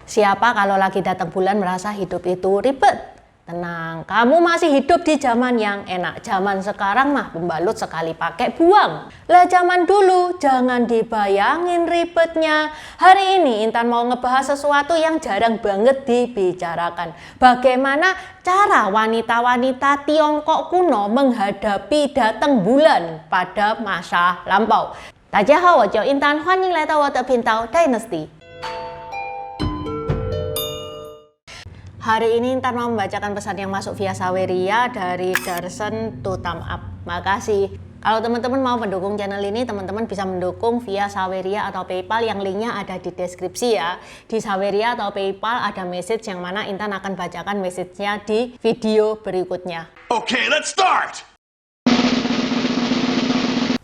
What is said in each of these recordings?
Siapa kalau lagi datang bulan merasa hidup itu ribet? Tenang, kamu masih hidup di zaman yang enak. Zaman sekarang mah pembalut sekali pakai buang. Lah zaman dulu jangan dibayangin ribetnya. Hari ini Intan mau ngebahas sesuatu yang jarang banget dibicarakan. Bagaimana cara wanita-wanita Tiongkok kuno menghadapi datang bulan pada masa lampau. 大家好，我叫 Intan， 欢迎来到我的频道 Dynasty。 Hari ini Intan mau membacakan pesan yang masuk via Saweria dari Darsen to Thumb Up. Makasih. Kalau teman-teman mau mendukung channel ini, teman-teman bisa mendukung via Saweria atau PayPal yang linknya ada di deskripsi ya. Di Saweria atau PayPal ada message yang mana Intan akan bacakan message-nya di video berikutnya. Okay, let's start!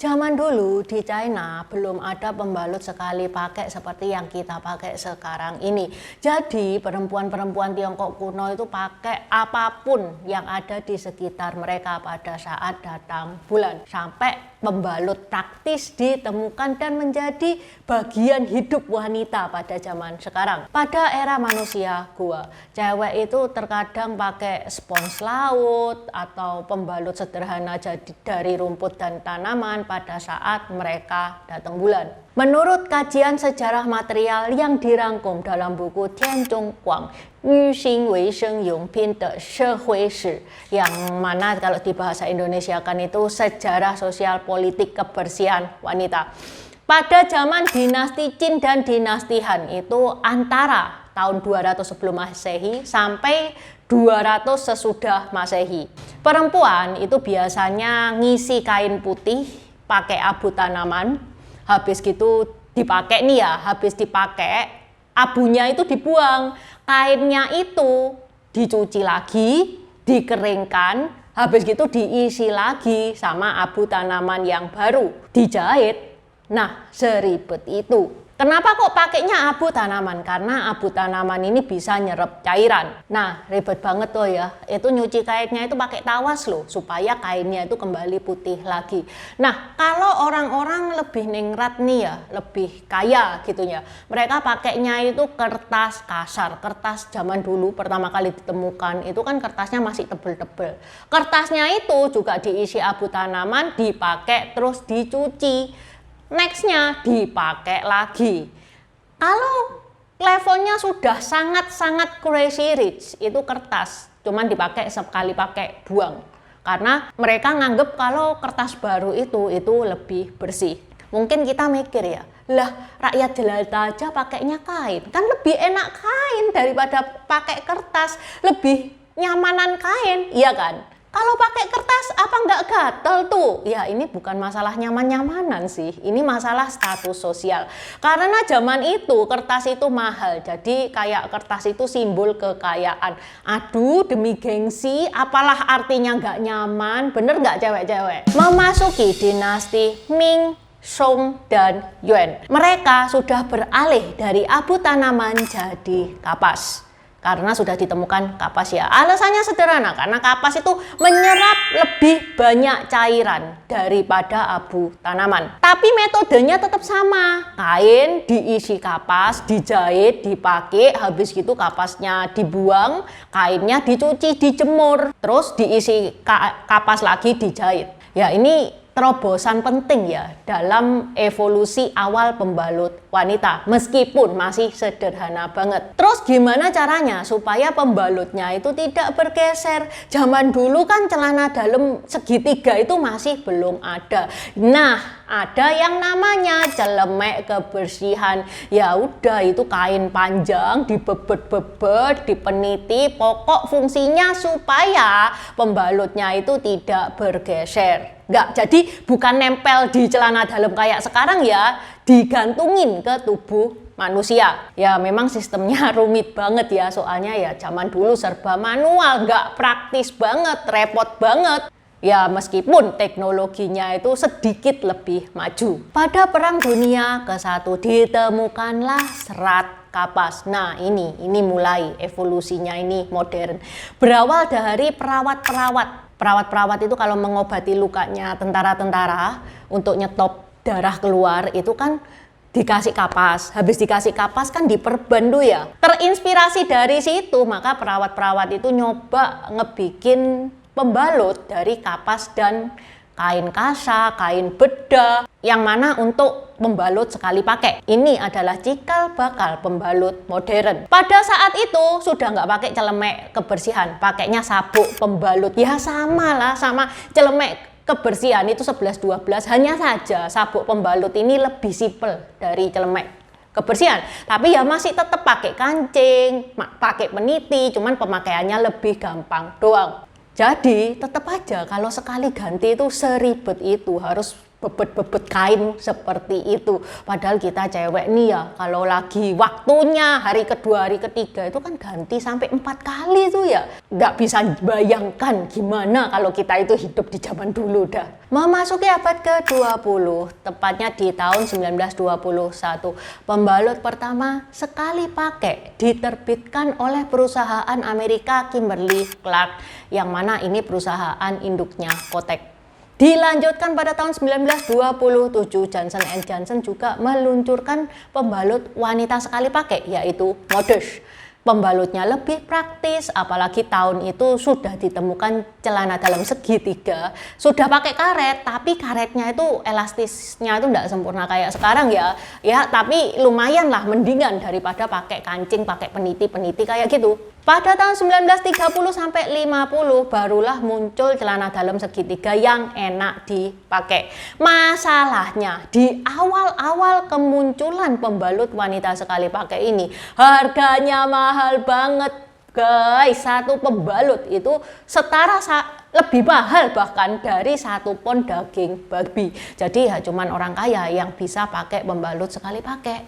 Zaman dulu di China belum ada pembalut sekali pakai seperti yang kita pakai sekarang ini. Jadi perempuan-perempuan Tiongkok kuno itu pakai apapun yang ada di sekitar mereka pada saat datang bulan. Sampai pembalut praktis ditemukan dan menjadi bagian hidup wanita pada zaman sekarang. Pada era manusia gua, cewek itu terkadang pakai spons laut atau pembalut sederhana jadi dari rumput dan tanaman pada saat mereka datang bulan. Menurut kajian sejarah material yang dirangkum dalam buku Tian Zhong Guang, Yu Xing Wei Sheng Yong Pin de Shehui Shi, yang mana kalau di bahasa Indonesia kan itu sejarah sosial politik kebersihan wanita. Pada zaman dinasti Qin dan dinasti Han itu antara tahun 200 sebelum Masehi sampai 200 sesudah Masehi. Perempuan itu biasanya ngisi kain putih pakai abu tanaman, habis gitu dipakai nih ya, habis dipakai abunya itu dibuang, kainnya itu dicuci lagi, dikeringkan, habis gitu diisi lagi sama abu tanaman yang baru, dijahit. Nah, seribet itu. Kenapa kok pakainya abu tanaman? Karena abu tanaman ini bisa nyerap cairan. Nah, ribet banget tuh ya. Itu nyuci kainnya itu pakai tawas loh, supaya kainnya itu kembali putih lagi. Nah, kalau orang-orang lebih ningrat nih ya, lebih kaya gitu ya. Mereka pakainya itu kertas kasar. Kertas zaman dulu pertama kali ditemukan itu kan kertasnya masih tebel-tebel. Kertasnya itu juga diisi abu tanaman, dipakai terus dicuci. Nextnya dipakai lagi. Kalau levelnya sudah sangat-sangat crazy rich, itu kertas cuman dipakai sekali pakai buang, karena mereka nganggep kalau kertas baru itu lebih bersih. Mungkin kita mikir ya, lah rakyat jelata aja pakainya kain, kan lebih enak kain daripada pakai kertas, lebih nyamanan kain, iya kan? Kalau pakai kertas apa nggak gatel tuh? Ya ini bukan masalah nyaman-nyamanan sih, ini masalah status sosial. Karena zaman itu kertas itu mahal, jadi kayak kertas itu simbol kekayaan. Aduh demi gengsi, apalah artinya nggak nyaman, bener nggak cewek-cewek? Memasuki dinasti Ming, Song, dan Yuan, mereka sudah beralih dari abu tanaman jadi kapas. Karena sudah ditemukan kapas ya. Alasannya sederhana, karena kapas itu menyerap lebih banyak cairan daripada abu tanaman. Tapi metodenya tetap sama. Kain diisi kapas, dijahit, dipakai, habis gitu kapasnya dibuang, kainnya dicuci, dijemur, terus diisi kapas lagi, dijahit. Ya ini terobosan penting ya dalam evolusi awal pembalut wanita, meskipun masih sederhana banget. Terus gimana caranya supaya pembalutnya itu tidak bergeser? Zaman dulu kan celana dalam segitiga itu masih belum ada. Nah, ada yang namanya celemek kebersihan. Ya udah, itu kain panjang dibebet-bebet, dipeniti, pokok fungsinya supaya pembalutnya itu tidak bergeser. Enggak, jadi bukan nempel di celana dalam kayak sekarang ya, digantungin ke tubuh manusia. Ya memang sistemnya rumit banget ya, soalnya ya zaman dulu serba manual, nggak praktis banget, repot banget. Ya meskipun teknologinya itu sedikit lebih maju. Pada Perang Dunia ke-1 ditemukanlah serat kapas. Nah ini mulai evolusinya ini modern. Berawal dari perawat-perawat. Perawat-perawat itu kalau mengobati lukanya tentara-tentara untuk nyetop darah keluar itu kan dikasih kapas. Habis dikasih kapas kan diperban tuh ya. Terinspirasi dari situ, maka perawat-perawat itu nyoba ngebikin pembalut dari kapas dan kain kasa, kain bedah, yang mana untuk membalut sekali pakai. Ini adalah cikal bakal pembalut modern. Pada saat itu sudah nggak pakai celemek kebersihan, pakainya sabuk pembalut. Ya sama lah, sama celemek kebersihan itu 11-12, hanya saja sabuk pembalut ini lebih simpel dari celemek kebersihan. Tapi ya masih tetap pakai kancing, pakai peniti, cuman pemakaiannya lebih gampang doang. Jadi tetap aja kalau sekali ganti itu seribet itu, harus bebet-bebet kain seperti itu. Padahal kita cewek nih ya, kalau lagi waktunya hari kedua, hari ketiga itu kan ganti sampai 4 kali tuh ya. Nggak bisa bayangkan gimana kalau kita itu hidup di zaman dulu dah. Memasuki abad ke-20, tepatnya di tahun 1921, pembalut pertama sekali pakai diterbitkan oleh perusahaan Amerika Kimberly-Clark, yang mana ini perusahaan induknya Kotek. Dilanjutkan pada tahun 1927, Johnson & Johnson juga meluncurkan pembalut wanita sekali pakai, yaitu Modus. Pembalutnya lebih praktis, apalagi tahun itu sudah ditemukan celana dalam segitiga, sudah pakai karet, tapi karetnya itu elastisnya itu tidak sempurna kayak sekarang ya. Ya, tapi lumayan lah, mendingan daripada pakai kancing, pakai peniti-peniti kayak gitu. Pada tahun 1930 sampai 50 barulah muncul celana dalam segitiga yang enak dipakai. Masalahnya di awal-awal kemunculan pembalut wanita sekali pakai ini harganya mahal banget, guys. Satu pembalut itu setara lebih mahal bahkan dari 1 pon daging babi. Jadi ya cuman orang kaya yang bisa pakai pembalut sekali pakai.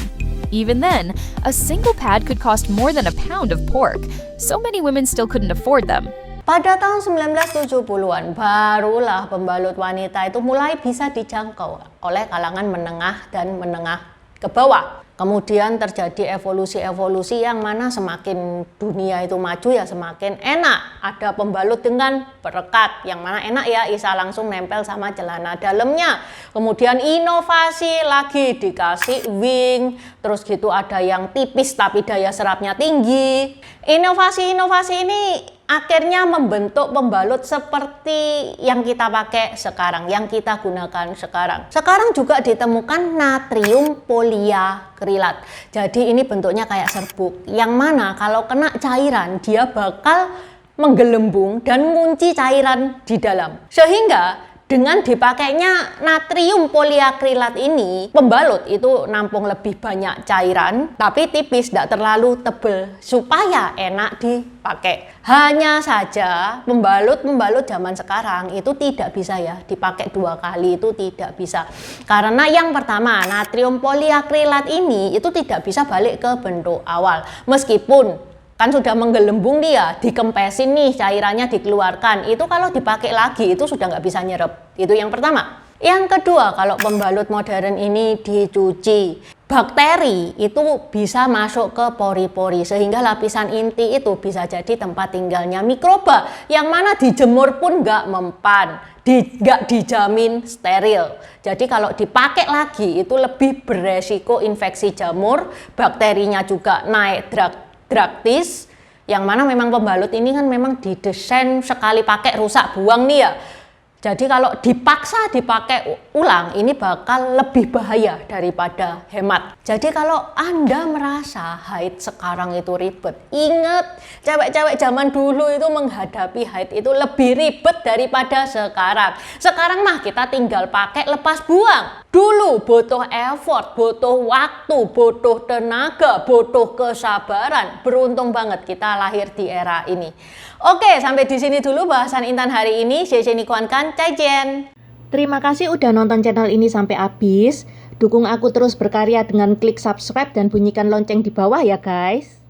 Even then, a single pad could cost more than a pound of pork, so many women still couldn't afford them. Pada tahun 1970-an, barulah pembalut wanita itu mulai bisa dijangkau oleh kalangan menengah dan menengah ke bawah. Kemudian terjadi evolusi-evolusi yang mana semakin dunia itu maju ya semakin enak. Ada pembalut dengan perekat, yang mana enak ya, bisa langsung nempel sama celana dalamnya. Kemudian inovasi lagi, dikasih wing, terus gitu ada yang tipis tapi daya serapnya tinggi. Inovasi-inovasi ini akhirnya membentuk pembalut seperti yang kita pakai sekarang, yang kita gunakan sekarang. Sekarang juga ditemukan natrium poliakrilat. Jadi ini bentuknya kayak serbuk, yang mana kalau kena cairan dia bakal menggelembung dan mengunci cairan di dalam. Sehingga dengan dipakainya natrium poliakrilat ini, pembalut itu nampung lebih banyak cairan, tapi tipis, tidak terlalu tebal, supaya enak dipakai. Hanya saja pembalut zaman sekarang itu tidak bisa ya dipakai 2 kali, itu tidak bisa. Karena yang pertama, natrium poliakrilat ini itu tidak bisa balik ke bentuk awal. Meskipun kan sudah menggelembung dia, dikempesin nih, cairannya dikeluarkan. Itu kalau dipakai lagi itu sudah nggak bisa nyerap. Itu yang pertama. Yang kedua, kalau pembalut modern ini dicuci, bakteri itu bisa masuk ke pori-pori, sehingga lapisan inti itu bisa jadi tempat tinggalnya mikroba, yang mana dijemur pun nggak mempan, nggak dijamin steril. Jadi kalau dipakai lagi itu lebih beresiko infeksi jamur, bakterinya juga naik drastis, yang mana memang pembalut ini kan memang didesain sekali pakai rusak buang nih ya. Jadi kalau dipaksa dipakai ulang ini bakal lebih bahaya daripada hemat. Jadi kalau Anda merasa haid sekarang itu ribet, ingat cewek-cewek zaman dulu itu menghadapi haid itu lebih ribet daripada sekarang. Sekarang mah kita tinggal pakai lepas buang. Dulu butuh effort, butuh waktu, butuh tenaga, butuh kesabaran. Beruntung banget kita lahir di era ini. Oke, sampai di sini dulu bahasan Intan hari ini. Terima kasih udah nonton channel ini sampai habis. Dukung aku terus berkarya dengan klik subscribe dan bunyikan lonceng di bawah ya guys.